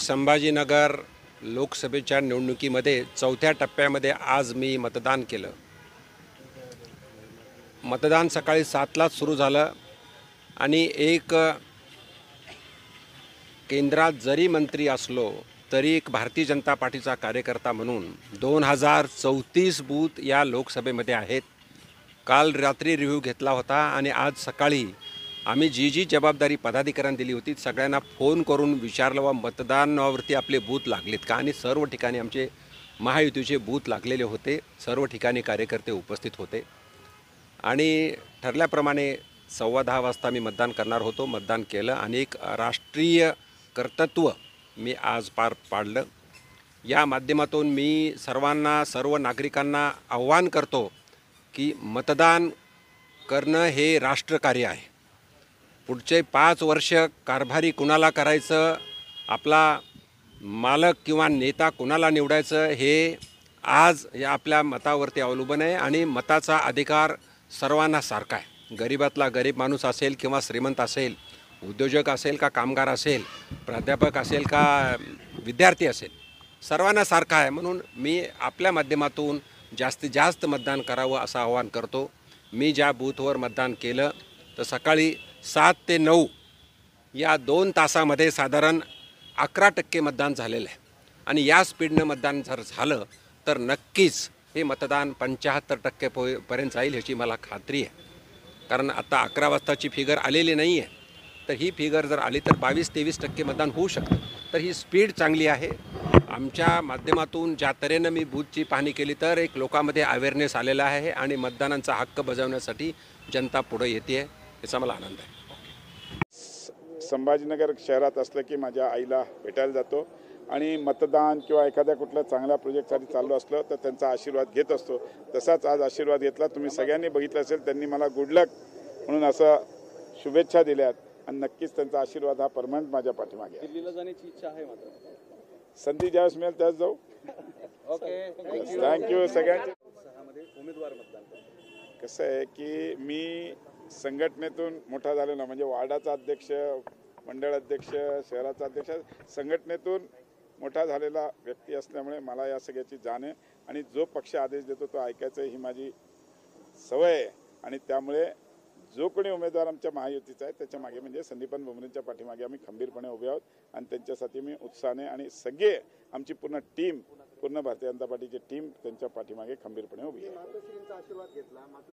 संभाजीनगर लोकसभेच्या निवडणुकीमध्ये चौथ्या टप्प्यामध्ये आज मी मतदान केलं। मतदान सकाळी 7लाच सुरू झालं आणि एक केंद्रात जरी मंत्री असलो तरी एक भारतीय जनता पार्टीचा कार्यकर्ता म्हणून 2034 बूथ या लोकसभेमध्ये आहेत। काल रात्री रिव्ह्यू घेतला होता आणि आज सकाळी आम्ही जी जबाबदारी पदाधिकाऱ्यांना दिली होती सगळ्यांना फोन करून विचारलं व मतदानावरती आपले बूथ लागलेत का, आणि सर्व ठिकाणी आमचे महायुतीचे बूथ लागलेले होते। सर्व ठिकाणी कार्यकर्ते उपस्थित होते आणि ठरल्याप्रमाणे 10:15 वाजता मी मतदान करणार होतो। मतदान केलं आणि एक राष्ट्रीय कर्तृत्व मी आज पार पाडलं। या माध्यमातून मी सर्व नागरिकांना आव्हान करतो की मतदान करणं हे राष्ट्रकार्य आहे। पुढचे 5 वर्ष कारभारी कुणाला करायचं, आपला मालक किंवा नेता कुणाला निवडायचं हे आज या आपल्या मतावरती अवलंबून आहे आणि मताचा अधिकार सर्वांना सारखा आहे। गरीबातला गरीब माणूस असेल किंवा श्रीमंत असेल, उद्योजक असेल का कामगार असेल, प्राध्यापक असेल का विद्यार्थी असेल, सर्वांना सारखा आहे। म्हणून मी आपल्या माध्यमातून जास्तीत जास्त मतदान करावं असं आवाहन करतो। मी ज्या बूथवर मतदान केलं तर सकाळी 7 ते 9 या 2 तासामध्ये साधारण 11% मतदान झालेलं आहे आणि या स्पीडनं मतदान जर झालं तर नक्कीच हे मतदान 75% पर्यंत जाईल ह्याची मला खात्री आहे। कारण आता 11 वाजताची फिगर आलेली नाही आहे, तर ही फिगर जर आली तर 22-23% मतदान होऊ शकतं। तर ही स्पीड चांगली आहे। आमच्या माध्यमातून ज्या तऱ्हेनं मी बूथची पाहणी केली तर एक लोकांमध्ये अवेअरनेस आलेला आहे आणि मतदानाचा हक्क बजावण्यासाठी जनता पुढे येते आहे, याचा मला आनंद आहे। संभाजीनगर शहरात असलं की माझ्या आईला भेटायला जातो आणि मतदान किंवा एखाद्या कुठल्या चांगल्या प्रोजेक्टसाठी चाललो असलं तर त्यांचा आशीर्वाद घेत असतो। तसाच आज आशीर्वाद घेतला। तुम्ही सगळ्यांनी बघितलं असेल, त्यांनी मला गुड लक म्हणून असं शुभेच्छा दिल्यात आणि नक्कीच त्यांचा आशीर्वाद हा परमनंट माझ्या पाठीमागे आहे। दिल्लीला जाण्याची इच्छा आहे मात्र संधी ज्यावेळेस मिळेल त्यावेळेस जाऊ। ओके, थँक्यू सगळ्यांचे। उमेदवार मतदान कसं आहे की मी संघटनेतून मोठा झालेला, म्हणजे वार्डाचा अध्यक्ष, मंडळ अध्यक्ष, शहराचा अध्यक्ष, संघटनेतून मोठा झालेला व्यक्ती असल्यामुळे मला या सगळ्याची जाण आहे आणि जो पक्ष आदेश देतो तो ऐकायचं ही माझी सवय आहे। आणि त्यामुळे जो कोणी उमेदवार आमच्या महायुतीचा आहे त्याच्या मागे म्हणजे संदीपान भुमरेंच्या पाठीमागे आम्ही खंबीरपणे उभे आहोत आणि त्यांच्यासाठी मी उत्साहाने आणि सगळे आमची पूर्ण टीम, पूर्ण भारतीय जनता पार्टीची टीम त्यांच्या पाठीमागे खंबीरपणे उभी आहे।